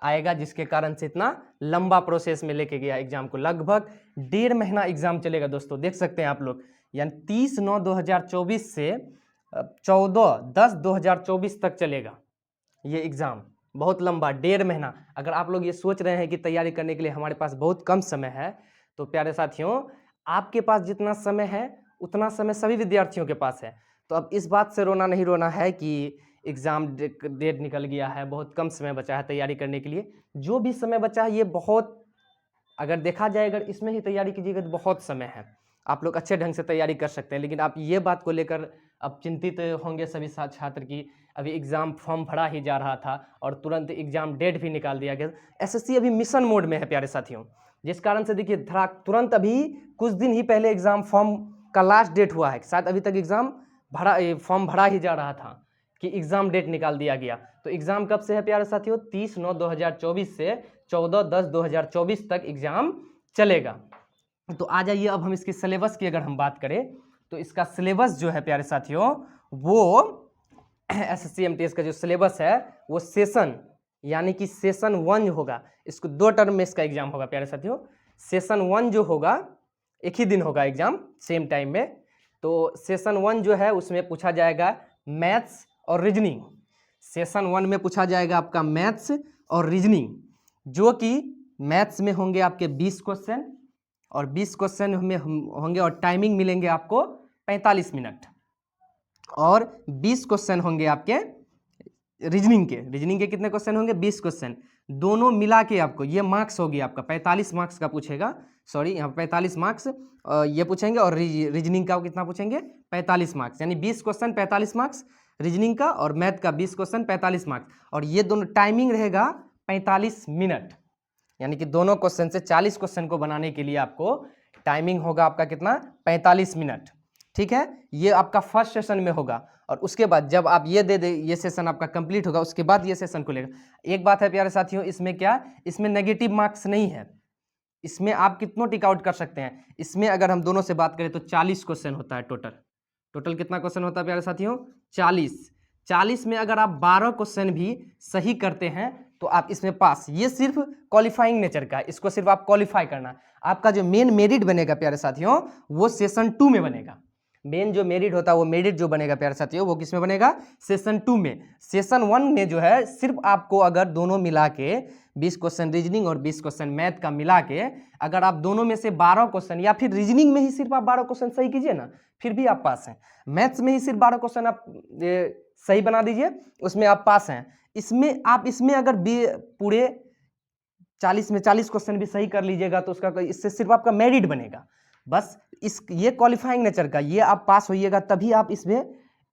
आएगा, जिसके कारण से इतना लंबा प्रोसेस में लेके गया एग्जाम को। लगभग 1.5 महीना एग्जाम चलेगा दोस्तों, देख सकते हैं आप लोग, यानी 30/9/2024 से 14/10/2024 तक चलेगा ये एग्जाम। बहुत लंबा, 1.5 महीना। अगर आप लोग ये सोच रहे हैं कि तैयारी करने के लिए हमारे पास बहुत कम समय है, तो प्यारे साथियों, आपके पास जितना समय है उतना समय सभी विद्यार्थियों के पास है। तो अब इस बात से रोना नहीं रोना है कि एग्ज़ाम डेट निकल गया है, बहुत कम समय बचा है तैयारी करने के लिए। जो भी समय बचा है ये बहुत, अगर देखा जाए, अगर इसमें ही तैयारी कीजिएगा तो बहुत समय है, आप लोग अच्छे ढंग से तैयारी कर सकते हैं। लेकिन आप ये बात को लेकर अब चिंतित होंगे सभी छात्र की अभी एग्ज़ाम फॉर्म भरा ही जा रहा था और तुरंत एग्ज़ाम डेट भी निकाल दिया गया। एसएससी अभी मिशन मोड में है प्यारे साथियों, जिस कारण से देखिए तुरंत अभी कुछ दिन ही पहले एग्ज़ाम फॉर्म का लास्ट डेट हुआ है, शायद अभी तक एग्ज़ाम फॉर्म भरा ही जा रहा था कि एग्ज़ाम डेट निकाल दिया गया। तो एग्ज़ाम कब से है प्यारे साथियों? 30/9/2024 से 14/10/2024 तक एग्ज़ाम चलेगा। तो आ जाइए, अब हम इसके सिलेबस की अगर हम बात करें तो इसका सिलेबस जो है प्यारे साथियों, वो एसएससी एमटीएस का जो सिलेबस है वो सेशन, यानी कि सेशन 1 होगा, इसको 2 टर्म में इसका एग्जाम होगा प्यारे साथियों। सेशन 1 जो होगा एक ही दिन होगा एग्जाम, सेम टाइम में। तो सेशन 1 जो है उसमें पूछा जाएगा मैथ्स और रीजनिंग। सेशन 1 में पूछा जाएगा आपका मैथ्स और रीजनिंग, जो कि मैथ्स में होंगे आपके 20 क्वेश्चन और 20 क्वेश्चन में होंगे और टाइमिंग मिलेंगे आपको 45 मिनट, और 20 क्वेश्चन होंगे आपके रीजनिंग के कितने क्वेश्चन होंगे? 20 क्वेश्चन, दोनों मिला के आपको ये मार्क्स होगी आपका 45 मार्क्स का पूछेगा, सॉरी यहाँ 45 मार्क्स ये पूछेंगे, और रीजनिंग का कितना पूछेंगे? 45 मार्क्स, यानी 20 क्वेश्चन 45 मार्क्स रीजनिंग का, और मैथ का 20 क्वेश्चन 45 मार्क्स, और ये दोनों टाइमिंग रहेगा 45 मिनट, यानी कि दोनों क्वेश्चन से 40 क्वेश्चन को बनाने के लिए आपको टाइमिंग होगा आपका कितना? 45 मिनट। ठीक है, ये आपका फर्स्ट सेशन में होगा, और उसके बाद जब आप ये दे ये सेशन आपका कंप्लीट होगा, उसके बाद ये सेशन खुलेगा। एक बात है प्यारे साथियों, इसमें क्या, इसमें नेगेटिव मार्क्स नहीं है, इसमें आप कितनों टिक आउट कर सकते हैं। इसमें अगर हम दोनों से बात करें तो 40 क्वेश्चन होता है टोटल कितना क्वेश्चन होता है प्यारे साथियों? 40 में अगर आप 12 क्वेश्चन भी सही करते हैं तो आप इसमें पास। ये सिर्फ क्वालिफाइंग नेचर का है, इसको सिर्फ आप क्वालिफाई करना। आपका जो मेन मेरिट बनेगा प्यारे साथियों वो सेशन 2 में बनेगा। मेन जो मेरिट होता है वो मेरिट जो बनेगा प्यारे साथियों वो किस में बनेगा? सेशन 2 में। सेशन 1 में जो है सिर्फ आपको अगर दोनों मिला के 20 क्वेश्चन रीजनिंग और 20 क्वेश्चन मैथ का मिला के अगर आप दोनों में से 12 क्वेश्चन, या फिर रीजनिंग में ही सिर्फ आप 12 क्वेश्चन सही कीजिए ना, फिर भी आप पास हैं। मैथ्स में ही सिर्फ 12 क्वेश्चन आप सही बना दीजिए, उसमें आप पास हैं। इसमें अगर पूरे 40 में 40 क्वेश्चन भी सही कर लीजिएगा तो उसका इससे सिर्फ आपका मेरिट बनेगा, बस। ये क्वालिफाइंग नेचर का, ये आप पास होइएगा तभी आप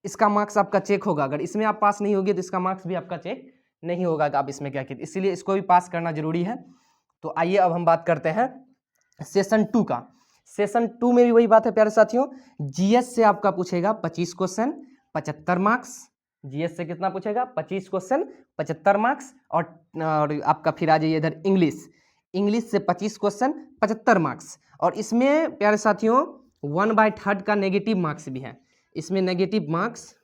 इसका मार्क्स आपका चेक होगा। अगर इसमें आप पास नहीं होगे तो इसका मार्क्स भी आपका चेक नहीं होगा कि आप इसमें क्या किए, इसीलिए इसको भी पास करना जरूरी है। तो आइए अब हम बात करते हैं सेशन 2 का। सेशन 2 में भी वही बात है प्यारे साथियों, जीएस से आपका पूछेगा 25 क्वेश्चन 75 मार्क्स। जीएस से कितना पूछेगा? 25 क्वेश्चन 75 मार्क्स, और आपका फिर आ जाइए इधर इंग्लिश से 25 क्वेश्चन 75 मार्क्स। और इसमें प्यारे साथियों 1/3 का नेगेटिव मार्क्स भी है। इसमें नेगेटिव मार्क्स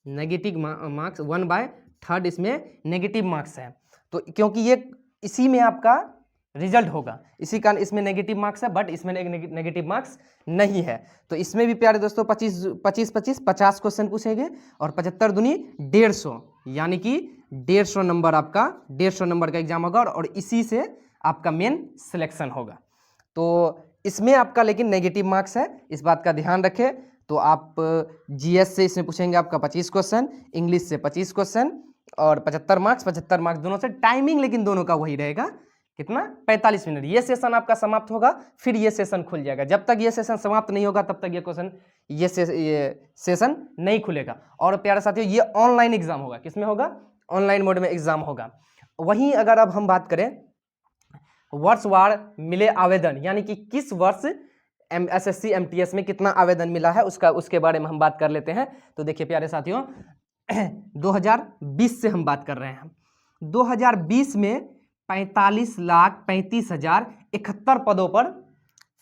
1/3 इसमें नेगेटिव मार्क्स है। तो क्योंकि ये इसी में आपका रिजल्ट होगा, इसी कारण इसमें नेगेटिव मार्क्स है, बट इसमें नेगेटिव मार्क्स नहीं है। तो इसमें भी प्यारे दोस्तों 25 50 क्वेश्चन पूछेंगे, और 75 दूनी 150, यानी कि 150 नंबर आपका 150 नंबर का एग्जाम होगा, और इसी से आपका मेन सिलेक्शन होगा। तो इसमें आपका लेकिन नेगेटिव मार्क्स है, इस बात का ध्यान रखें। तो आप जीएस से इसमें पूछेंगे आपका 25 क्वेश्चन, इंग्लिश से 25 क्वेश्चन और 75 मार्क्स दोनों से। टाइमिंग लेकिन दोनों का वही रहेगा, कितना? 45 मिनट। ये सेशन आपका समाप्त होगा, फिर ये सेशन खुल जाएगा। जब तक ये सेशन समाप्त नहीं होगा तब तक ये सेशन नहीं खुलेगा। और प्यारे साथियों ये ऑनलाइन एग्जाम होगा, किसमें होगा? ऑनलाइन मोड में एग्जाम होगा। वहीं अगर अब हम बात करें वर्षवार मिले आवेदन, यानी कि किस वर्ष एसएससी एमटीएस में कितना आवेदन मिला है उसके बारे में हम बात कर लेते हैं। तो देखिए प्यारे साथियों 2020 से हम बात कर रहे हैं। 2020 में 45,35,071 पदों पर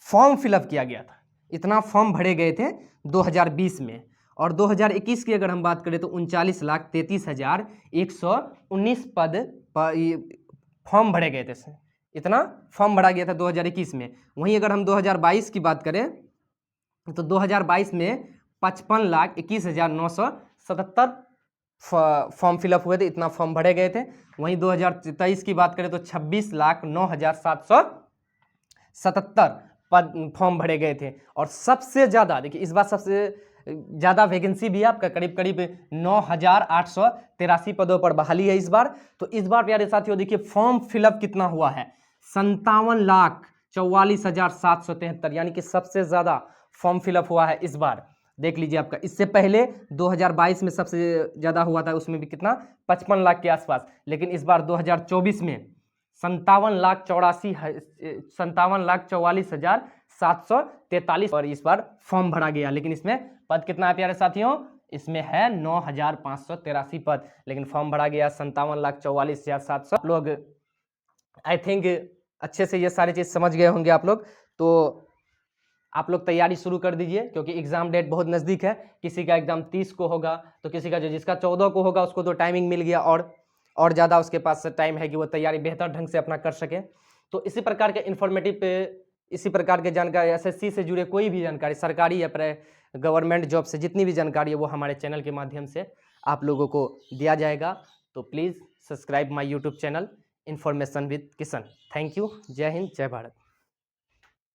फॉर्म फिलअप किया गया था। इतना फॉर्म भरे गए थे 2020 में, और 2021 की अगर हम बात करें तो 39,33,119 पद फॉर्म भरे गए थे। इतना फॉर्म भरा गया था 2021 में। वहीं अगर हम 2022 की बात करें तो 2022 में 55,21,977 फॉर्म फिलअप हुए थे, इतना फॉर्म भरे गए थे। वहीं 2023 की बात करें तो 26,09,777 पद फॉर्म भरे गए थे। और सबसे ज़्यादा देखिए इस बार सबसे ज़्यादा वैकेंसी भी है आपका, करीब करीब 9,883 पदों पर बहाली है इस बार। तो इस बार प्यारे साथियों देखिए फॉर्म फिलअप कितना हुआ है, 57,44,773, यानी कि सबसे ज़्यादा फॉर्म फिलअप हुआ है इस बार। देख लीजिए आपका, इससे पहले 2022 में सबसे ज़्यादा हुआ था, उसमें भी कितना 55 लाख के आसपास। लेकिन इस बार 2024 में 57,44,743 और इस बार फॉर्म भरा गया। लेकिन इसमें पद कितना है प्यारे साथियों, इसमें है 9,583 पद, लेकिन फॉर्म भरा गया 57,44,700। लोग आई थिंक अच्छे से ये सारी चीज़ समझ गए होंगे आप लोग। तो आप लोग तैयारी शुरू कर दीजिए, क्योंकि एग्जाम डेट बहुत नज़दीक है। किसी का एग्जाम 30 को होगा, तो किसी का जिसका 14 को होगा उसको तो टाइमिंग मिल गया और ज़्यादा उसके पास टाइम है कि वो तैयारी बेहतर ढंग से अपना कर सके। तो इसी प्रकार के इन्फॉर्मेटिव पे इसी प्रकार के जानकारी, एसएससी से जुड़े कोई भी जानकारी, सरकारी या गवर्नमेंट जॉब से जितनी भी जानकारी है वो हमारे चैनल के माध्यम से आप लोगों को दिया जाएगा। तो please subscribe my YouTube channel information with Kishan. Thank you. जय हिंद, जय भारत।